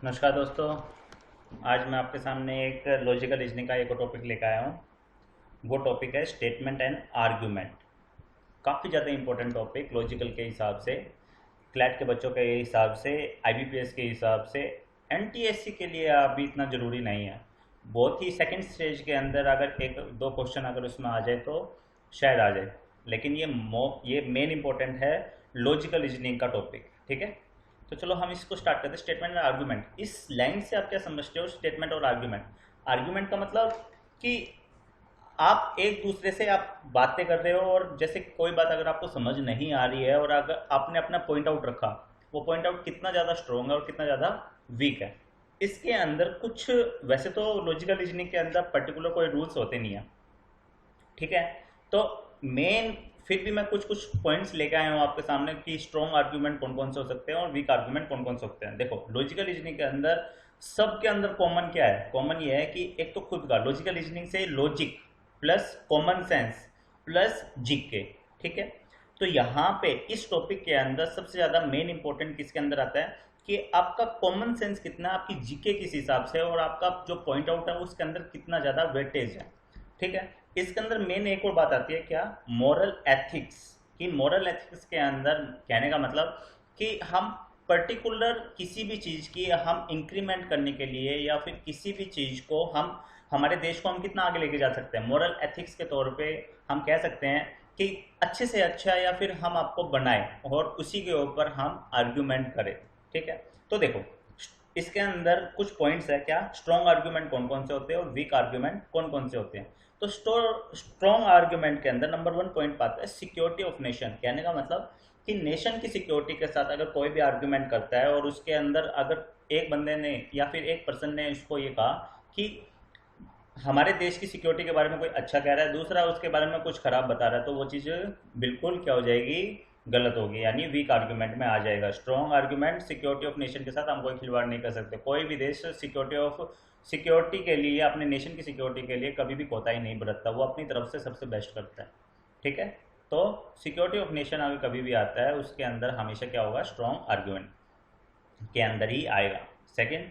नमस्कार दोस्तों। आज मैं आपके सामने एक लॉजिकल रीजनिंग का एक टॉपिक लेकर आया हूँ। वो टॉपिक है स्टेटमेंट एंड आर्ग्यूमेंट। काफ़ी ज़्यादा इंपॉर्टेंट टॉपिक लॉजिकल के हिसाब से, क्लैट के बच्चों के हिसाब से, आईबीपीएस के हिसाब से, एनटीएससी के लिए अभी इतना ज़रूरी नहीं है। बहुत ही सेकंड स्टेज के अंदर अगर एक दो क्वेश्चन अगर उसमें आ जाए तो शायद आ जाए, लेकिन ये मेन इंपॉर्टेंट है लॉजिकल रीजनिंग का टॉपिक। ठीक है, तो चलो हम इसको स्टार्ट करते हैं। स्टेटमेंट और आर्गुमेंट, इस लाइन से आप क्या समझते हो? स्टेटमेंट और आर्गुमेंट। आर्गुमेंट का मतलब कि आप एक दूसरे से आप बातें कर रहे हो और जैसे कोई बात अगर आपको समझ नहीं आ रही है और अगर आपने अपना पॉइंट आउट रखा, वो पॉइंट आउट कितना ज़्यादा स्ट्रोंग है और कितना ज़्यादा वीक है। इसके अंदर कुछ, वैसे तो लॉजिकल रीजनिंग के अंदर पर्टिकुलर कोई रूल्स होते नहीं है, ठीक है। तो मेन फिर भी मैं कुछ कुछ पॉइंट्स लेके आया हूँ आपके सामने कि स्ट्रॉन्ग आर्ग्यूमेंट कौन कौन से हो सकते हैं और वीक आर्ग्यूमेंट कौन कौन से होते हैं। देखो, लॉजिकल रीजनिंग के अंदर सबके अंदर कॉमन क्या है? कॉमन ये है कि एक तो खुद का लॉजिकल रीजनिंग से logic plus common sense plus GK. ठीक है, तो यहाँ पे इस टॉपिक के अंदर सबसे ज्यादा मेन इंपॉर्टेंट किसके अंदर आता है कि आपका कॉमन सेंस कितना है, आपकी जीके किस हिसाब से है और आपका जो पॉइंट आउट है उसके अंदर कितना ज्यादा वेटेज है। ठीक है, इसके अंदर मेन एक और बात आती है, क्या? Moral ethics. कि मॉरल एथिक्स के अंदर कहने का मतलब कि हम पर्टिकुलर किसी भी चीज़ की हम इंक्रीमेंट करने के लिए या फिर किसी भी चीज़ को हम, हमारे देश को हम कितना आगे लेके जा सकते हैं, मॉरल एथिक्स के तौर पे हम कह सकते हैं कि अच्छे से अच्छा या फिर हम आपको बनाए और उसी के ऊपर हम आर्ग्यूमेंट करें। ठीक है, तो देखो इसके अंदर कुछ पॉइंट्स है, क्या स्ट्रॉन्ग आर्ग्यूमेंट कौन कौन से होते हैं और वीक आर्ग्यूमेंट कौन कौन से होते हैं। तो स्ट्रॉन्ग आर्ग्यूमेंट के अंदर नंबर वन पॉइंट पाता है सिक्योरिटी ऑफ नेशन। कहने का मतलब कि नेशन की सिक्योरिटी के साथ अगर कोई भी आर्ग्यूमेंट करता है और उसके अंदर अगर एक बंदे ने या फिर एक पर्सन ने इसको ये कहा कि हमारे देश की सिक्योरिटी के बारे में कोई अच्छा कह रहा है, दूसरा उसके बारे में कुछ खराब बता रहा है, तो वो चीज़ बिल्कुल क्या हो जाएगी? गलत होगी, यानी वीक आर्ग्यूमेंट में आ जाएगा। Strong argument, security of nation के साथ हम कोई खिलवाड़ नहीं कर सकते। कोई भी देश सिक्योरिटी के लिए, अपने नेशन की सिक्योरिटी के लिए कभी भी कोताही नहीं बरतता, वो अपनी तरफ से सबसे बेस्ट करता है। ठीक है, तो सिक्योरिटी ऑफ नेशन अगर कभी भी आता है उसके अंदर हमेशा क्या होगा? स्ट्रॉन्ग आर्ग्यूमेंट के अंदर ही आएगा। Second,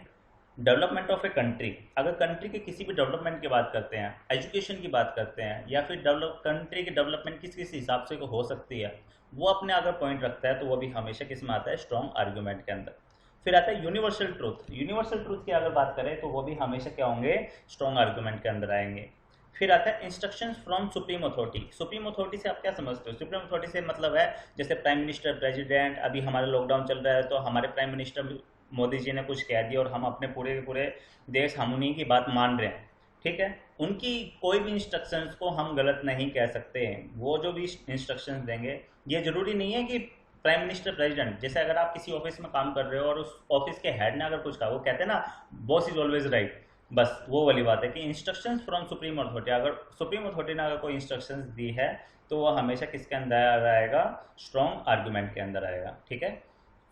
development of a country. अगर कंट्री के किसी भी डेवलपमेंट की बात करते हैं, एजुकेशन की बात करते हैं, या फिर कंट्री की डेवलपमेंट किस किस हिसाब से हो सकती है, वो अपने अगर पॉइंट रखता है तो वो भी हमेशा किस में आता है? स्ट्रॉन्ग आर्ग्यूमेंट के अंदर। फिर आता है यूनिवर्सल ट्रूथ। यूनिवर्सल ट्रूथ की अगर बात करें तो वो भी हमेशा क्या होंगे? स्ट्रॉन्ग आर्ग्यूमेंट के अंदर आएंगे। फिर आता है instructions from supreme authority. Supreme authority से आप क्या समझते हो? सुप्रीम अथॉरिटी से मतलब है जैसे प्राइम मिनिस्टर, प्रेसिडेंट, अभी हमारा लॉकडाउन चल रहा है तो हमारे प्राइम मिनिस्टर मोदी जी ने कुछ कह दिया और हम अपने पूरे के पूरे देश हम उन्हीं की बात मान रहे हैं। ठीक है, उनकी कोई भी इंस्ट्रक्शंस को हम गलत नहीं कह सकते हैं। वो जो भी इंस्ट्रक्शंस देंगे, ये जरूरी नहीं है कि प्राइम मिनिस्टर, प्रेसिडेंट, जैसे अगर आप किसी ऑफिस में काम कर रहे हो और उस ऑफिस के हेड ने अगर कुछ कहा, वो कहते हैं ना बॉस इज ऑलवेज राइट, बस वो वाली बात है कि इंस्ट्रक्शंस फ्रॉम सुप्रीम अथॉरिटी, अगर सुप्रीम अथॉरिटी ने अगर कोई इंस्ट्रक्शंस दी है तो वो हमेशा किसके अंदर आएगा? स्ट्रॉन्ग आर्ग्यूमेंट के अंदर आएगा। ठीक है,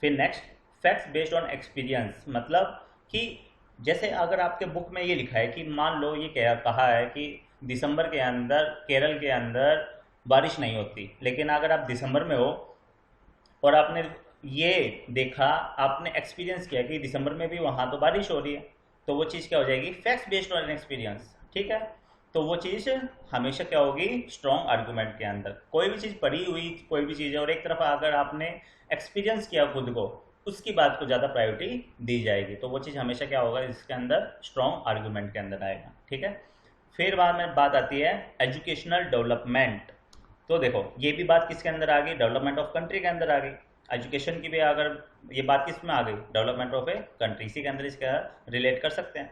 फिर next, facts based on experience. मतलब कि जैसे अगर आपके बुक में ये लिखा है कि मान लो ये क्या कहा है कि दिसंबर के अंदर केरल के अंदर बारिश नहीं होती, लेकिन अगर आप दिसंबर में हो और आपने ये देखा, आपने एक्सपीरियंस किया कि दिसंबर में भी वहाँ तो बारिश हो रही है, तो वो चीज़ क्या हो जाएगी? Facts based on experience. ठीक है, तो वो चीज़ हमेशा क्या होगी? स्ट्रॉन्ग आर्गूमेंट के अंदर। कोई भी चीज़ पढ़ी हुई कोई भी चीज़ है और एक तरफ अगर आपने एक्सपीरियंस किया खुद को, उसकी बात को ज़्यादा प्रायोरिटी दी जाएगी, तो वो चीज़ हमेशा क्या होगा? इसके अंदर स्ट्रॉन्ग आर्गूमेंट के अंदर आएगा। ठीक है, फिर बाद में बात आती है एजुकेशनल डेवलपमेंट। तो देखो ये भी बात किसके अंदर आ गई? डेवलपमेंट ऑफ कंट्री के अंदर आ गई। एजुकेशन की भी अगर ये बात किस में आ गई? डेवलपमेंट ऑफ ए कंट्री, इसी के अंदर इसका रिलेट कर सकते हैं।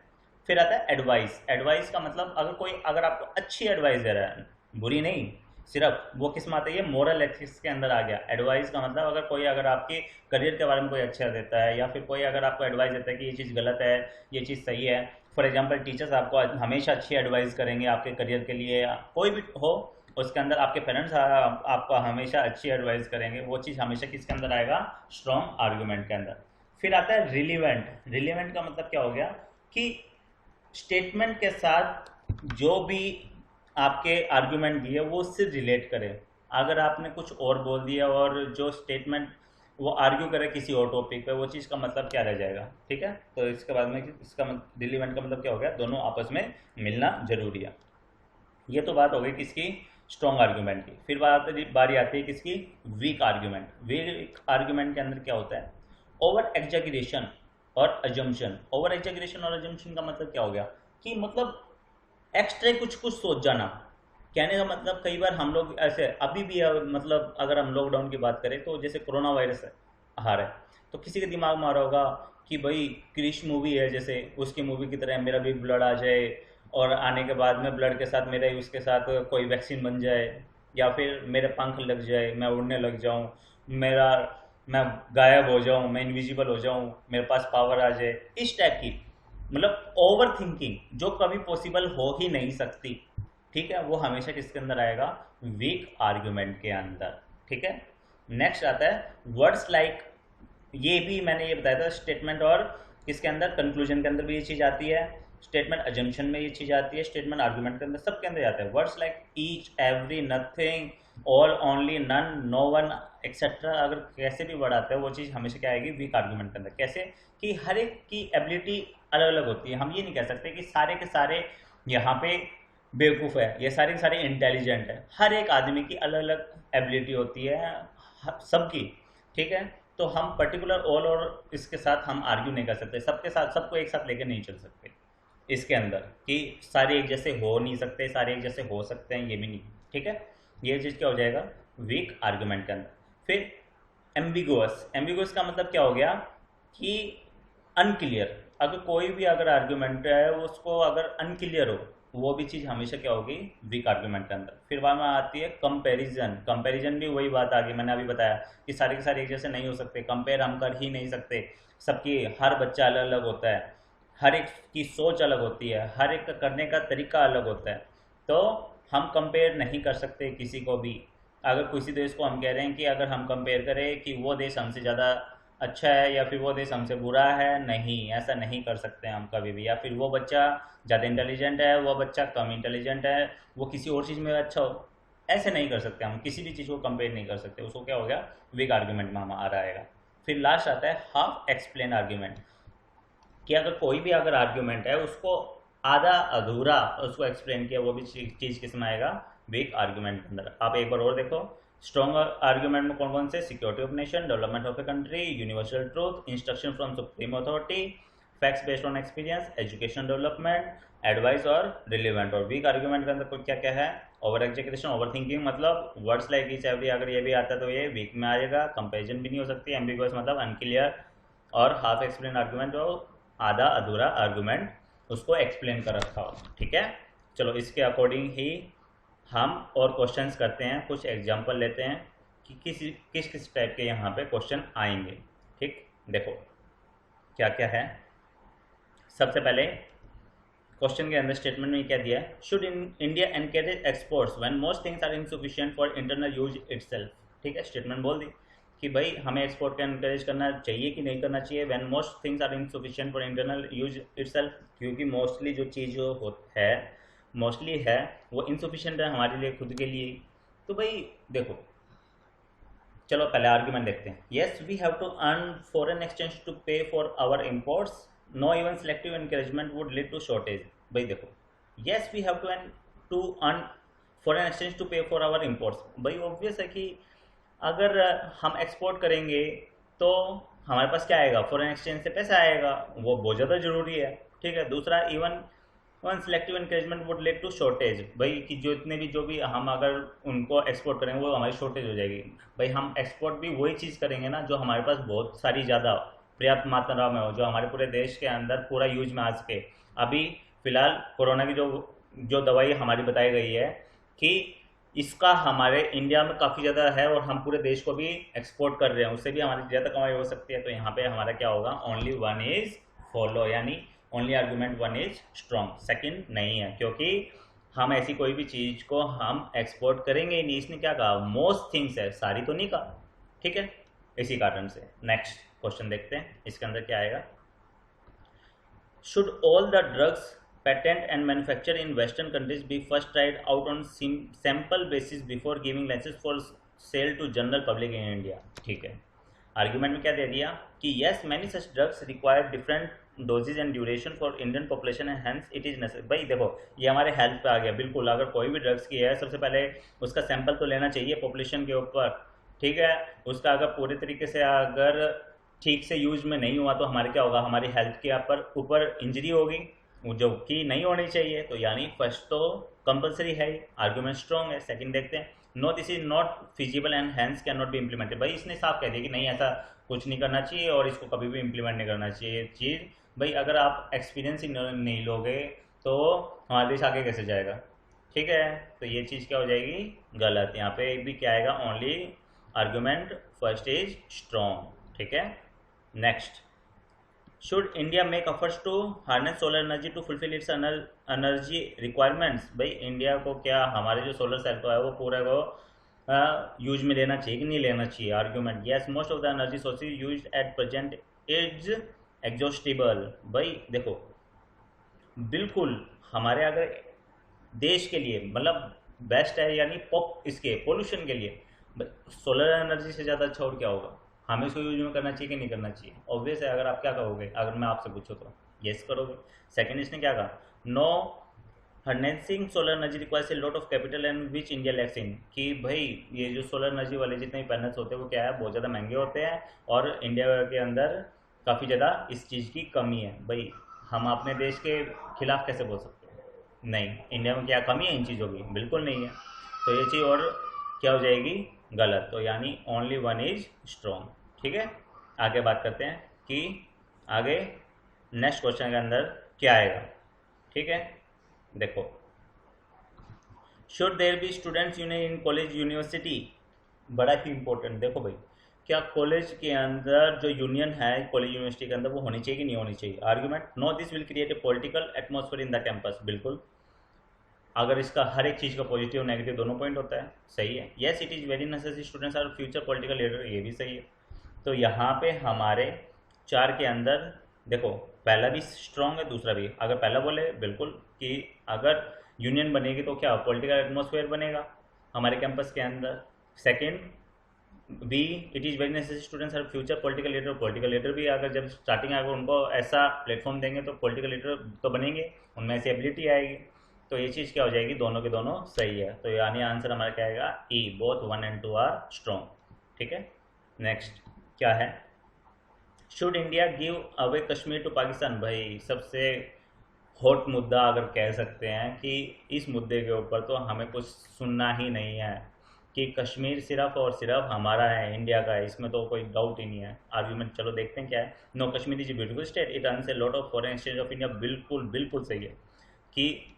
फिर आता है एडवाइस। एडवाइस का मतलब अगर कोई अगर आपको अच्छी एडवाइस दे रहा है, बुरी नहीं, सिर्फ वो किस में आता है? ये मोरल एथिक्स के अंदर आ गया। एडवाइस का मतलब अगर कोई अगर आपके करियर के बारे में कोई अच्छा देता है या फिर कोई अगर आपको एडवाइस देता है कि ये चीज़ गलत है, ये चीज़ सही है। फॉर एग्जाम्पल टीचर्स आपको हमेशा अच्छी एडवाइस करेंगे आपके करियर के लिए, कोई भी हो उसके अंदर आपके पेरेंट्स आपको हमेशा अच्छी एडवाइस करेंगे, वो चीज़ हमेशा किसके अंदर आएगा? स्ट्रॉन्ग आर्गूमेंट के अंदर। फिर आता है रिलीवेंट। रिलीवेंट का मतलब क्या हो गया कि स्टेटमेंट के साथ जो भी आपके आर्गूमेंट दिए वो उससे रिलेट करे। अगर आपने कुछ और बोल दिया और जो स्टेटमेंट वो आर्ग्यू करे किसी और टॉपिक पे, वो चीज़ का मतलब क्या रह जाएगा। ठीक है, तो इसके बाद में इसका रिलीवेंट का मतलब क्या हो गया, दोनों आपस में मिलना जरूरी है। ये तो बात हो गई किसकी, स्ट्रॉन्ग आर्ग्यूमेंट की। फिर बारी आती है किसकी, वीक आर्ग्यूमेंट। वीक आर्ग्यूमेंट के अंदर क्या होता है, ओवर एग्जैगरेशन और अजम्पशन। ओवर एग्जैगरेशन और अजम्पशन का मतलब क्या हो गया कि मतलब एक्स्ट्रा कुछ कुछ सोच जाना। कहने का मतलब कई बार हम लोग ऐसे अभी भी मतलब अगर हम लॉकडाउन की बात करें तो जैसे कोरोना वायरस आ रहा है, तो किसी के दिमाग में आ रहा होगा कि भाई क्रिश मूवी है, जैसे उसकी मूवी की तरह मेरा भी ब्लड आ जाए, और आने के बाद में ब्लड के साथ मेरे उसके साथ कोई वैक्सीन बन जाए, या फिर मेरे पंख लग जाए, मैं उड़ने लग जाऊं, मेरा मैं गायब हो जाऊं, मैं इनविजिबल हो जाऊं, मेरे पास पावर आ जाए, इस टाइप की मतलब ओवर थिंकिंग जो कभी पॉसिबल हो ही नहीं सकती। ठीक है, वो हमेशा किसके अंदर आएगा, वीक आर्ग्यूमेंट के अंदर। ठीक है, नेक्स्ट आता है वर्ड्स लाइक। ये भी मैंने ये बताया था, स्टेटमेंट और इसके अंदर कंक्लूजन के अंदर भी ये चीज़ आती है, स्टेटमेंट अजम्पशन में ये चीज़ आती है, स्टेटमेंट आर्गुमेंट के अंदर, सबके अंदर जाता है। Words like each, every, nothing, all, only, none, no one, etcetera, अगर कैसे भी वर्ड आते हैं वो चीज़ हमेशा क्या आएगी, वीक आर्गुमेंट के अंदर। कैसे कि हर एक की एबिलिटी अलग अलग होती है। हम ये नहीं कह सकते कि सारे के सारे यहाँ पे बेवकूफ़ है, ये सारे के सारे इंटेलिजेंट है। हर एक आदमी की अलग अलग एबिलिटी होती है, सबकी। ठीक है, तो हम पर्टिकुलर ऑल और इसके साथ हम आर्ग्यू नहीं कर सकते, सबके साथ सबको एक साथ लेकर नहीं चल सकते इसके अंदर, कि सारे एक जैसे हो नहीं सकते, सारे एक जैसे हो सकते हैं, ये भी नहीं। ठीक है, ये चीज़ क्या हो जाएगा, वीक आर्ग्यूमेंट के अंदर। फिर एम्बिगुअस। एम्बिगुअस का मतलब क्या हो गया कि अनक्लियर। अगर कोई भी अगर आर्ग्यूमेंट है उसको अगर अनक्लियर हो, वो भी चीज़ हमेशा क्या होगी, वीक आर्ग्यूमेंट के अंदर। फिर बाद में आती है कंपैरिजन। कंपैरिजन भी वही बात आ गई, मैंने अभी बताया कि सारे के सारे एक जैसे नहीं हो सकते, कंपेयर हम कर ही नहीं सकते। सबकी, हर बच्चा अलग अलग होता है, हर एक की सोच अलग होती है, हर एक का करने का तरीका अलग होता है, तो हम कंपेयर नहीं कर सकते किसी को भी। अगर किसी देश को हम कह रहे हैं कि अगर हम कंपेयर करें कि वो देश हमसे ज़्यादा अच्छा है या फिर वो देश हमसे बुरा है, नहीं, ऐसा नहीं कर सकते हम कभी भी। या फिर वो बच्चा ज़्यादा इंटेलिजेंट है, वो बच्चा कम इंटेलिजेंट है, वो किसी और चीज़ में अच्छा हो, ऐसे नहीं कर सकते हम, किसी भी चीज़ को कंपेयर नहीं कर सकते। उसको क्या हो गया, वीक आर्ग्यूमेंट में हम आ रहेगा। फिर लास्ट आता है हाफ एक्सप्लेन आर्ग्यूमेंट, कि अगर कोई भी अगर आर्ग्यूमेंट है उसको आधा अधूरा उसको एक्सप्लेन किया, वो भी चीज़ किस में आएगा, वीक आर्ग्यूमेंट के अंदर। आप एक बार और देखो, स्ट्रॉन्ग आर्ग्यूमेंट में कौन कौन से, security of nation, development of a country, universal truth, instruction from supreme authority, facts based on experience, education development, advice और रिलेवेंट। और वीक आर्ग्यूमेंट के अंदर क्या क्या है, ओवर एग्जीक्यूशन, ओवर थिंकिंग, मतलब वर्ड्स लाइक ईच एवरी, अगर ये भी आता है तो ये वीक में आएगा। कंपेरिजन भी नहीं हो सकती, एम्बिगुअस मतलब अनक्लियर, और हाफ एक्सप्लेन आर्ग्यूमेंट जो आधा अधूरा आर्गुमेंट उसको एक्सप्लेन कर रखा हो। ठीक है, चलो इसके अकॉर्डिंग ही हम और क्वेश्चंस करते हैं, कुछ एग्जांपल लेते हैं कि किस किस टाइप के यहाँ पे क्वेश्चन आएंगे। ठीक, देखो क्या क्या है। सबसे पहले क्वेश्चन के अंदर स्टेटमेंट में क्या दिया है, should India encourage exports when most things are insufficient for internal use itself. ठीक है, स्टेटमेंट बोल दी कि भाई हमें एक्सपोर्ट का एनकरेज करना चाहिए कि नहीं करना चाहिए, when most things are insufficient for internal use itself, क्योंकि मोस्टली जो चीज़ है, मोस्टली है वो इनसफिशिएंट है हमारे लिए, खुद के लिए। तो भाई देखो, चलो पहले आर्ग्यूमेंट देखते हैं। Yes we have to earn foreign exchange to pay for our imports, no even selective encouragement would lead to shortage. भाई देखो, yes we have to earn foreign exchange to pay for our imports, भाई obvious है कि अगर हम export करेंगे तो हमारे पास क्या आएगा, फॉरेन एक्सचेंज से पैसा आएगा, वो बहुत ज़्यादा ज़रूरी है। ठीक है, दूसरा even one selective encouragement would lead to shortage, भाई कि जो इतने भी जो भी हम अगर उनको एक्सपोर्ट करेंगे वो हमारी शॉर्टेज हो जाएगी। भाई हम एक्सपोर्ट भी वही चीज़ करेंगे ना जो हमारे पास बहुत सारी ज़्यादा पर्याप्त मात्रा में हो, जो हमारे पूरे देश के अंदर पूरा यूज में आ सके। अभी फिलहाल कोरोना की जो जो दवाई हमारी बताई गई है कि इसका हमारे इंडिया में काफ़ी ज़्यादा है और हम पूरे देश को भी एक्सपोर्ट कर रहे हैं, उससे भी हमारी ज़्यादा कमाई हो सकती है। तो यहाँ पे हमारा क्या होगा, ओनली वन इज फॉलो, यानी only argument one is strong, second नहीं है, क्योंकि हम ऐसी कोई भी चीज़ को हम एक्सपोर्ट करेंगे ही नहीं। इसने क्या कहा, मोस्ट थिंग्स है, सारी तो नहीं कहा। ठीक है, इसी कारण से नेक्स्ट क्वेश्चन देखते हैं, इसके अंदर क्या आएगा, should all the drugs patent and manufacture in western countries be first tried out on sample basis before giving license for sale to general public in India। ठीक है, आर्ग्यूमेंट में क्या दे दिया कि yes many such drugs require different dosage and duration for Indian population and hence it is necessary. भाई देखो ये हमारे हेल्थ पे आ गया, बिल्कुल अगर कोई भी ड्रग्स की है सबसे पहले उसका सैंपल तो लेना चाहिए पॉपुलेशन के ऊपर, ठीक है। उसका अगर पूरे तरीके से अगर ठीक से यूज में नहीं हुआ तो हमारे क्या होगा, हमारी हेल्थ के ऊपर इंजरी होगी जो कि नहीं होनी चाहिए। तो यानी फर्स्ट तो कंपलसरी है, आर्ग्यूमेंट स्ट्रॉन्ग है। सेकंड देखते हैं, no this is not feasible and hence can not be implemented. भाई इसने साफ कह दिया कि नहीं ऐसा कुछ नहीं करना चाहिए और इसको कभी भी इम्प्लीमेंट नहीं करना चाहिए चीज़। भाई अगर आप एक्सपीरियंस ही नहीं लोगे तो हमारा देश आगे कैसे जाएगा, ठीक है। तो ये चीज़ क्या हो जाएगी, गलत। यहाँ पे भी क्या आएगा, only argument first is strong, ठीक है। Next, should India make efforts to harness solar energy to fulfil its energy requirements. भाई इंडिया को क्या हमारे जो सोलर सेल तो है वो पूरे को यूज में लेना चाहिए कि नहीं लेना चाहिए। Argument, yes most of the energy sources used at present is exhaustible. भाई देखो बिल्कुल हमारे अगर देश के लिए मतलब बेस्ट है, यानी पॉप इसके पोल्यूशन के लिए सोलर एनर्जी से ज़्यादा अच्छा और क्या होगा। हमें इसको यूज में करना चाहिए कि नहीं करना चाहिए, ऑब्वियस है। अगर आप क्या कहोगे, अगर मैं आपसे पूछूँ तो यस करोगे। सेकंड इसने क्या कहा, no harnessing solar energy requires a lot of capital and which India lacks in. कि भाई ये जो सोलर एनर्जी वाले जितने भी पैनल्स होते हैं वो क्या है, बहुत ज़्यादा महंगे होते हैं और इंडिया के अंदर काफ़ी ज़्यादा इस चीज़ की कमी है। भाई हम अपने देश के खिलाफ कैसे बोल सकते हैं, नहीं। इंडिया में क्या कमी है इन चीज़ों की, बिल्कुल नहीं है। तो ये चीज़ और क्या हो जाएगी, गलत। तो यानी ओनली वन इज स्ट्रॉन्ग, ठीक है। आगे बात करते हैं कि आगे नेक्स्ट क्वेश्चन के अंदर क्या आएगा, ठीक है। देखो, should there be students union in college university. बड़ा ही इंपॉर्टेंट। देखो भाई क्या कॉलेज के अंदर जो यूनियन है कॉलेज यूनिवर्सिटी के अंदर वो होनी चाहिए कि नहीं होनी चाहिए। Argument, no this will create a political atmosphere in the campus. बिल्कुल, अगर इसका हर एक चीज़ का पॉजिटिव नेगेटिव दोनों पॉइंट होता है, सही है। Yes it is very necessary students are future political leader, ये भी सही है। तो यहाँ पे हमारे चार के अंदर देखो पहला भी स्ट्रॉन्ग है, दूसरा भी। अगर पहला बोले बिल्कुल कि अगर यूनियन बनेगी तो क्या पॉलिटिकल एटमॉस्फेयर बनेगा हमारे कैंपस के अंदर। Second B, it is very necessary students are future political leader. Political leader भी अगर जब स्टार्टिंग आएगा उनको ऐसा प्लेटफॉर्म देंगे तो पॉलिटिकल लीडर तो बनेंगे, उनमें ऐसी एबिलिटी आएगी। तो ये चीज़ क्या हो जाएगी, दोनों के दोनों सही है। तो यानी आंसर हमारा क्या आएगा, E, both 1 and 2 are strong, ठीक है। नेक्स्ट क्या है, should India give away Kashmir to Pakistan. भाई सबसे हॉट मुद्दा अगर कह सकते हैं कि इस मुद्दे के ऊपर तो हमें कुछ सुनना ही नहीं है कि कश्मीर सिर्फ और सिर्फ हमारा है, इंडिया का है, इसमें तो कोई डाउट ही नहीं है। आर्ग्यूमेंट चलो देखते हैं क्या है। No Kashmir is a beautiful state, it earns a lot of foreign exchange of India. बिल्कुल बिल्कुल सही है कि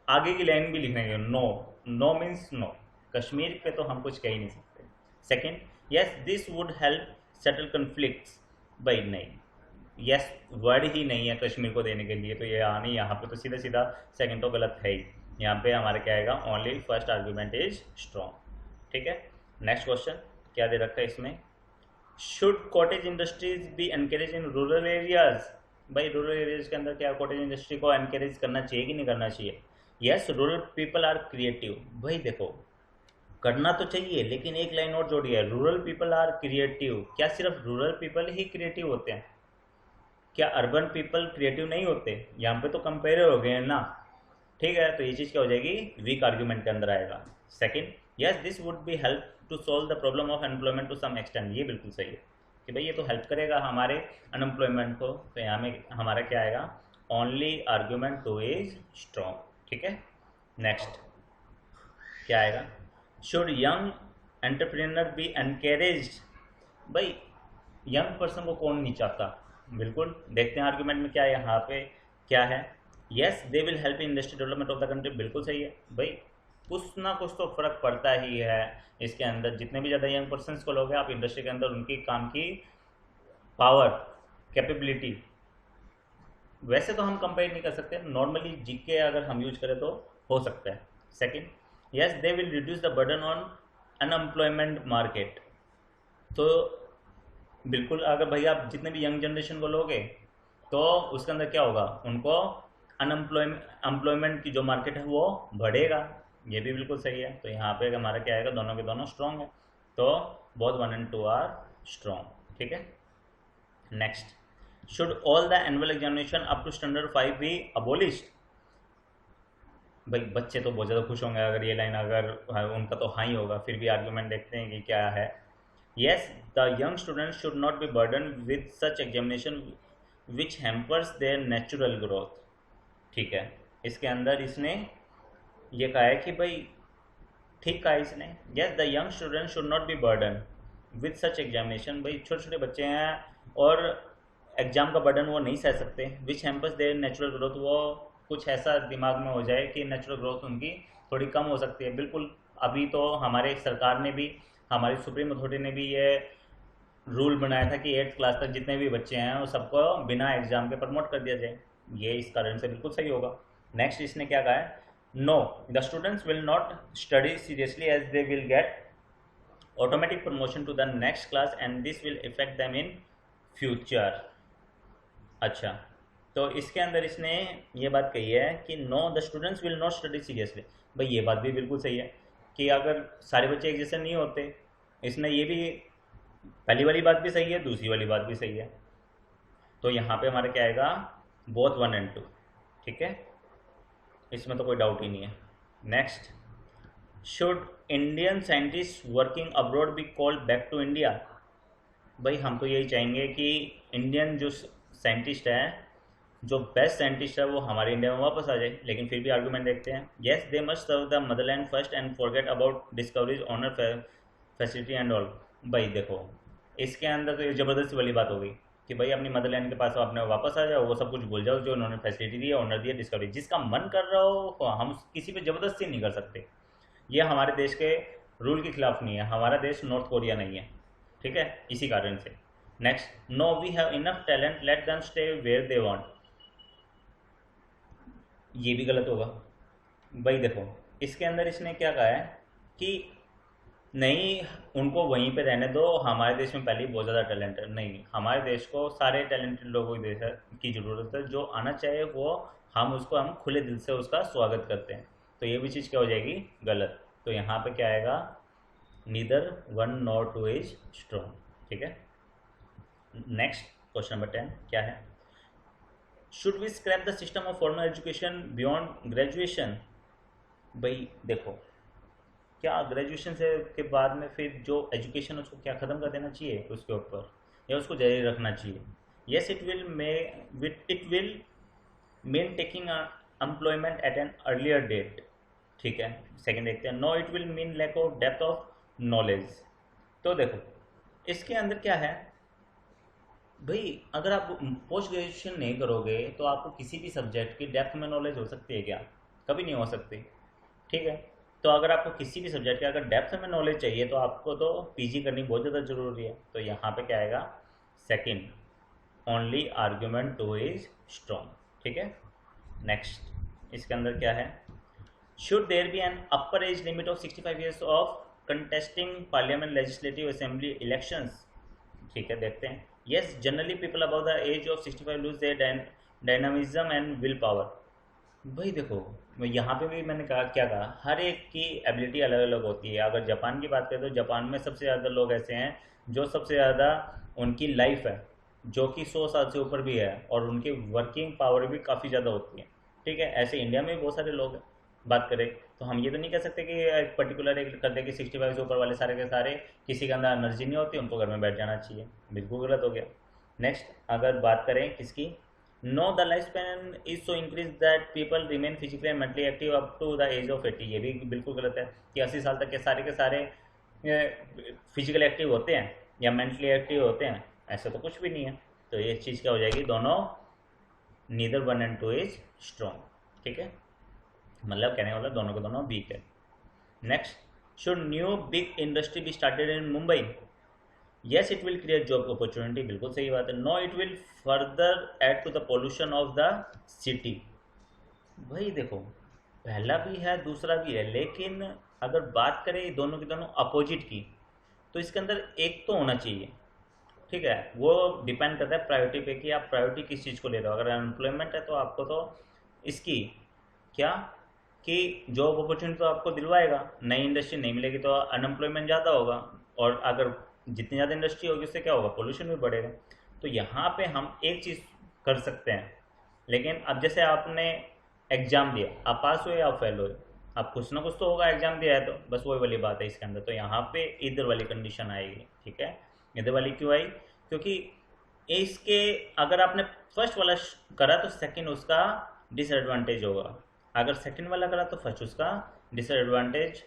आगे की लाइन भी लिखेंगे, no, no means no, Kashmir पे तो हम कुछ कह ही नहीं सकते। Second, yes this would help settle conflicts. भाई नहीं, यस वर्ड ही नहीं है कश्मीर को देने के लिए, तो ये आनी यहाँ पे तो सीधा सीधा सेकंड तो गलत है ही। यहाँ पे हमारे क्या आएगा, only first argument is strong, ठीक है। नेक्स्ट क्वेश्चन क्या दे रखा है इसमें, should cottage industries be encourage in rural areas. भाई रूरल एरियाज के अंदर क्या कॉटेज इंडस्ट्री को एनकरेज करना चाहिए कि नहीं करना चाहिए। Yes rural people are creative. भाई देखो करना तो चाहिए, लेकिन एक लाइन और जोड़ी है, रूरल पीपल आर क्रिएटिव। क्या सिर्फ रूरल पीपल ही क्रिएटिव होते हैं, क्या अर्बन पीपल क्रिएटिव नहीं होते। यहाँ पे तो कंपेयर हो गए हैं ना, ठीक है। तो ये चीज़ क्या हो जाएगी, वीक आर्ग्यूमेंट के अंदर आएगा। Second, yes this would be help to solve the problem of unemployment to some extent. ये बिल्कुल सही है कि भाई ये तो हेल्प करेगा हमारे अनएम्प्लॉयमेंट को। तो यहाँ में हमारा क्या आएगा, ओनली आर्ग्यूमेंट 2 इज स्ट्रॉन्ग, ठीक है। नेक्स्ट क्या आएगा, should young entrepreneur be encouraged. भाई यंग पर्सन को कौन नहीं चाहता, बिल्कुल। देखते हैं आर्ग्यूमेंट में क्या है, यहाँ पे क्या है, yes they will help in industry development of the country. बिल्कुल सही है भाई, कुछ ना कुछ तो फर्क पड़ता ही है इसके अंदर। जितने भी ज़्यादा यंग पर्सन को लोगे आप इंडस्ट्री के अंदर, उनकी काम की पावर कैपेबिलिटी, वैसे तो हम कंपेयर नहीं कर सकते, नॉर्मली जीके अगर हम यूज करें तो हो सकता है। Second, yes they will reduce the burden on unemployment market. तो बिल्कुल अगर भाई आप जितने भी यंग जनरेशन को लोगे तो उसके अंदर क्या होगा, उनको अनएम्प्लॉयमेंट की जो मार्केट है वो बढ़ेगा। ये भी बिल्कुल सही है। तो यहाँ पे हमारा क्या आएगा, दोनों के दोनों स्ट्रॉन्ग है। तो बोथ 1 and 2 आर स्ट्रॉन्ग, ठीक है। Next, should all the annual examination up to standard 5 be abolished? भाई बच्चे तो बहुत ज़्यादा खुश होंगे अगर ये लाइन, अगर उनका तो हाँ ही होगा। फिर भी आर्ग्यूमेंट देखते हैं कि क्या है। Yes, the young student should not be burden with such examination which hampers there natural growth. ठीक है, इसके अंदर इसने ये कहा है कि भाई, ठीक कहा इसने, yes the young student should not be burden with such examination. भाई छोटे छोटे बच्चे हैं और एग्जाम का बर्डन वो नहीं सह सकते। विच हैम्पर्स देयर नेचुरल ग्रोथ, वो कुछ ऐसा दिमाग में हो जाए कि नेचुरल ग्रोथ उनकी थोड़ी कम हो सकती है। बिल्कुल, अभी तो हमारे सरकार ने भी, हमारी सुप्रीम अथॉरिटी ने भी ये रूल बनाया था कि 8th क्लास तक जितने भी बच्चे हैं वो सबको बिना एग्जाम के प्रमोट कर दिया जाए। ये इस कारण से बिल्कुल सही होगा। नेक्स्ट इसने क्या कहा है, no the students will not study seriously as they will get automatic promotion to the next class and this will affect them in future। अच्छा, तो इसके अंदर इसने ये बात कही है कि no the students will not study seriously. भाई ये बात भी बिल्कुल सही है कि अगर सारे बच्चे एक जैसे नहीं होते, इसने ये भी, पहली वाली बात भी सही है, दूसरी वाली बात भी सही है। तो यहाँ पे हमारा क्या आएगा, बोथ 1 and 2। ठीक है, इसमें तो कोई डाउट ही नहीं है। Next, should Indian scientist working abroad be called back to India? भाई हम तो यही चाहेंगे कि इंडियन जो साइंटिस्ट हैं, जो बेस्ट साइंटिस्ट है, वो हमारे इंडिया में वापस आ जाए। लेकिन फिर भी आर्गूमेंट देखते हैं। Yes they must serve the motherland first and forget about discoveries honour facility and all. भाई देखो, इसके अंदर तो ये ज़बरदस्ती वाली बात हो गई कि भाई अपनी मदरलैंड के पास अपने वापस आ जाओ, वो सब कुछ भूल जाओ जो उन्होंने फैसिलिटी दी है, ऑनर दिया, डिस्कवरी। जिसका मन कर रहा हो, हम किसी पे ज़बरदस्ती नहीं कर सकते। ये हमारे देश के रूल के खिलाफ नहीं है। हमारा देश नॉर्थ कोरिया नहीं है, ठीक है, इसी कारण से। Next, no we have enough talent, let them stay where they want. ये भी गलत होगा। भाई देखो, इसके अंदर इसने क्या कहा है कि नहीं, उनको वहीं पे रहने दो, हमारे देश में पहले ही बहुत ज़्यादा टैलेंट है। नहीं, हमारे देश को सारे टैलेंटेड लोगों की ज़रूरत है। जो आना चाहे वो, हम खुले दिल से उसका स्वागत करते हैं। तो ये भी चीज़ क्या हो जाएगी, गलत। तो यहाँ पे क्या आएगा, नीदर 1 nor 2 इज स्ट्रॉन्ग। ठीक है। नेक्स्ट क्वेश्चन नंबर 10 क्या है, should we scrap the system of formal education beyond graduation? भाई देखो, क्या ग्रेजुएशन से के बाद में फिर जो एजुकेशन उसको क्या ख़त्म कर देना चाहिए उसके ऊपर, या उसको जारी रखना चाहिए? Yes it will mean taking employment at an earlier date. ठीक है। सेकंड देखते हैं, no it will mean lack of depth of knowledge. तो देखो, इसके अंदर क्या है भाई, अगर आप पोस्ट ग्रेजुएशन नहीं करोगे तो आपको किसी भी सब्जेक्ट की डेप्थ में नॉलेज हो सकती है क्या? कभी नहीं हो सकती। ठीक है। तो अगर आपको किसी भी सब्जेक्ट की अगर डेप्थ में नॉलेज चाहिए तो आपको तो पीजी करनी बहुत ज़्यादा ज़रूरी है। तो यहाँ पे क्या आएगा, second, only argument 2 is strong. ठीक है। नेक्स्ट इसके अंदर क्या है, should there be an upper age limit of 65 years of contesting parliament legislative assembly elections? ठीक है, देखते हैं। Yes, generally people above the age of 65 lose their dynamism and will power. भाई देखो, यहाँ पे भी मैंने कहा, क्या कहा, हर एक की एबिलिटी अलग अलग होती है। अगर जापान की बात करें तो जापान में सबसे ज़्यादा लोग ऐसे हैं जो सबसे ज़्यादा उनकी लाइफ है जो कि 100 साल से ऊपर भी है, और उनकी वर्किंग पावर भी काफ़ी ज़्यादा होती है। ठीक है। ऐसे इंडिया में भी बहुत सारे लोग हैं। बात करें तो हम ये तो नहीं कह सकते कि एक पर्टिकुलर एक कर दे कि 65 से ऊपर वाले सारे के सारे, किसी के अंदर एनर्जी नहीं होती, उनको घर में बैठ जाना चाहिए। बिल्कुल गलत हो गया। नेक्स्ट अगर बात करें किसकी, no the life span is so increase that people remain physically and mentally active up to the age of 80। ये भी बिल्कुल गलत है कि 80 साल तक के सारे फिजिकल एक्टिव होते हैं या मेंटली एक्टिव होते हैं, ऐसा तो कुछ भी नहीं है। तो ये चीज़ क्या हो जाएगी, दोनों नीदर 1 and 2 इज स्ट्रॉन्ग। ठीक है, मतलब कहने वाला दोनों के दोनों वीक है। Next, should new big industry be started in Mumbai? Yes it will create job opportunity. बिल्कुल सही बात है। No it will further add to the pollution of the city. भाई देखो, पहला भी है दूसरा भी है, लेकिन अगर बात करें दोनों की दोनों अपोजिट की, तो इसके अंदर एक तो होना चाहिए। ठीक है, वो डिपेंड करता है प्रायोरिटी पे कि आप प्रायोरिटी किस चीज़ को ले रहे हो। अगर अनएम्प्लॉयमेंट है तो आपको तो इसकी क्या कि जॉब अपॉर्चुनिटी तो आपको दिलवाएगा, नई इंडस्ट्री नहीं मिलेगी तो अनएम्प्लॉयमेंट ज़्यादा होगा। और अगर जितनी ज़्यादा इंडस्ट्री होगी उससे क्या होगा, पोल्यूशन भी बढ़ेगा। तो यहाँ पे हम एक चीज़ कर सकते हैं, लेकिन अब जैसे आपने एग्जाम दिया, आप पास हुए या आप फेल हुए, आप कुछ ना कुछ तो होगा, एग्जाम दिया है तो बस वही वाली बात है इसके अंदर। तो यहाँ पे इधर वाली कंडीशन आएगी, ठीक है। इधर वाली क्यों आई, क्योंकि इसके अगर आपने फर्स्ट वाला करा तो सेकंड उसका डिसएडवांटेज होगा, अगर सेकंड वाला करा तो फर्स्ट उसका डिसएडवांटेज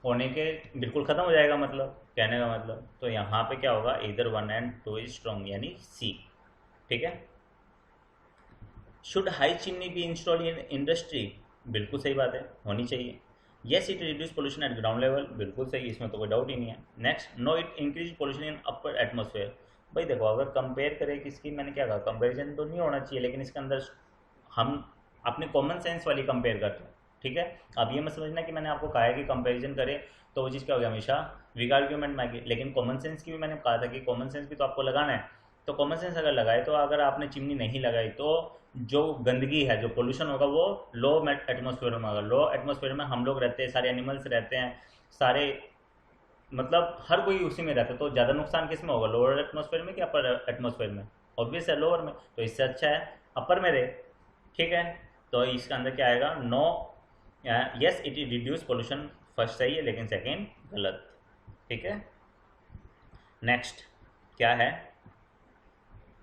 होने के बिल्कुल ख़त्म हो जाएगा, मतलब कहने का मतलब। तो यहाँ पे क्या होगा, इधर 1 एंड 2 इज स्ट्रॉन्ग, यानी सी, ठीक है। Should high chimney be install in industry, बिल्कुल सही बात है, होनी चाहिए। Yes it reduce pollution at ground level, बिल्कुल सही, इसमें तो कोई डाउट ही नहीं है। Next, no it increase pollution in upper atmosphere. भाई देखो, अगर कंपेयर करें किसकी, मैंने क्या कहा, कंपेरिजन तो नहीं होना चाहिए, लेकिन इसके अंदर हम अपनी कॉमन सेंस वाली कंपेयर करते हैं, ठीक है। अब ये मत समझना कि मैंने आपको कहा है कि कंपैरिजन करें तो वो चीज़ क्या हो गया, हमेशा वीक आर्ग्यूमेंट में आएगी। लेकिन कॉमन सेंस की भी मैंने कहा था कि कॉमन सेंस भी तो आपको लगाना है। तो कॉमन सेंस अगर लगाए, तो अगर आपने चिमनी नहीं लगाई तो जो गंदगी है, जो पोल्यूशन होगा, वो लो एटमोसफेयर में होगा। लो एटमोसफेयर में हम लोग रहते हैं, सारे एनिमल्स रहते हैं, सारे मतलब हर कोई उसी में रहता है। तो ज़्यादा नुकसान किस में होगा, लोअर एटमोसफेयर में कि अपर एटमोसफेयर में? ऑब्वियस है लोअर में, तो इससे अच्छा है अपर में रहे, ठीक है। तो इसके अंदर क्या आएगा, no, yes it reduce pollution, first सही है लेकिन सेकेंड गलत, ठीक है। नेक्स्ट क्या है,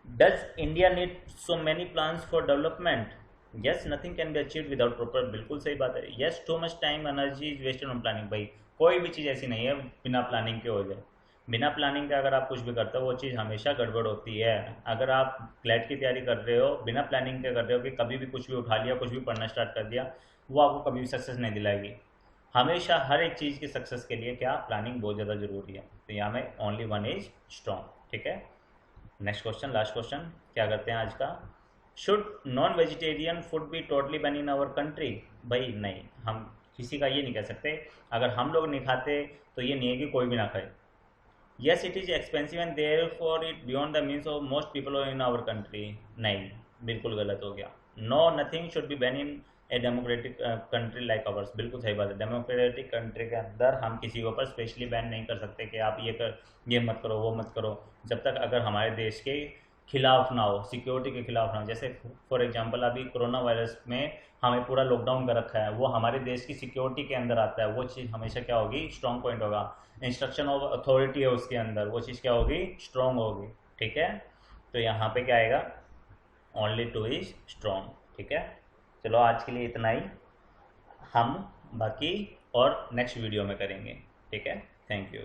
does India need so many plans for development? Yes, nothing can be achieve without proper, बिल्कुल सही बात है। Yes, too much time energy is wasted on planning. भाई कोई भी चीज़ ऐसी नहीं है बिना प्लानिंग के हो जाए। बिना प्लानिंग के अगर आप कुछ भी करते हो वो चीज़ हमेशा गड़बड़ होती है। अगर आप क्लैट की तैयारी कर रहे हो बिना प्लानिंग के कर रहे हो, कि कभी भी कुछ भी उठा लिया, कुछ भी पढ़ना स्टार्ट कर दिया, वो आपको कभी भी सक्सेस नहीं दिलाएगी। हमेशा हर एक चीज़ की सक्सेस के लिए क्या, प्लानिंग बहुत ज़्यादा जरूरी है। तो यहाँ में ओनली वन इज स्ट्रॉन्ग, ठीक है। नेक्स्ट क्वेश्चन, लास्ट क्वेश्चन, क्या करते हैं आज का, should non vegetarian food be totally ban in our country? भाई नहीं, हम किसी का ये नहीं कह सकते। अगर हम लोग नहीं खाते तो ये नहीं है कि कोई भी ना खाए। Yes it is expensive and therefore it beyond the means of most people in our country. नहीं, बिल्कुल गलत हो गया। No, nothing should be ban in a democratic country like ours, बिल्कुल सही बात है। डेमोक्रेटिक कंट्री के अंदर हम किसी के ऊपर स्पेशली बैन नहीं कर सकते कि आप ये मत करो, वो मत करो, जब तक अगर हमारे देश के खिलाफ ना हो, सिक्योरिटी के खिलाफ ना हो। जैसे फॉर एग्जांपल अभी कोरोना वायरस में हमें पूरा लॉकडाउन कर रखा है, वो हमारे देश की सिक्योरिटी के अंदर आता है, वो चीज़ हमेशा क्या होगी, स्ट्रॉन्ग पॉइंट होगा। इंस्ट्रक्शन ऑफ अथॉरिटी है उसके अंदर, वो चीज़ क्या होगी, स्ट्रॉन्ग होगी, ठीक है। तो यहाँ पे क्या आएगा, ओनली टू इज स्ट्रॉन्ग, ठीक है। चलो आज के लिए इतना ही, हम बाकी और नेक्स्ट वीडियो में करेंगे, ठीक है। Thank you.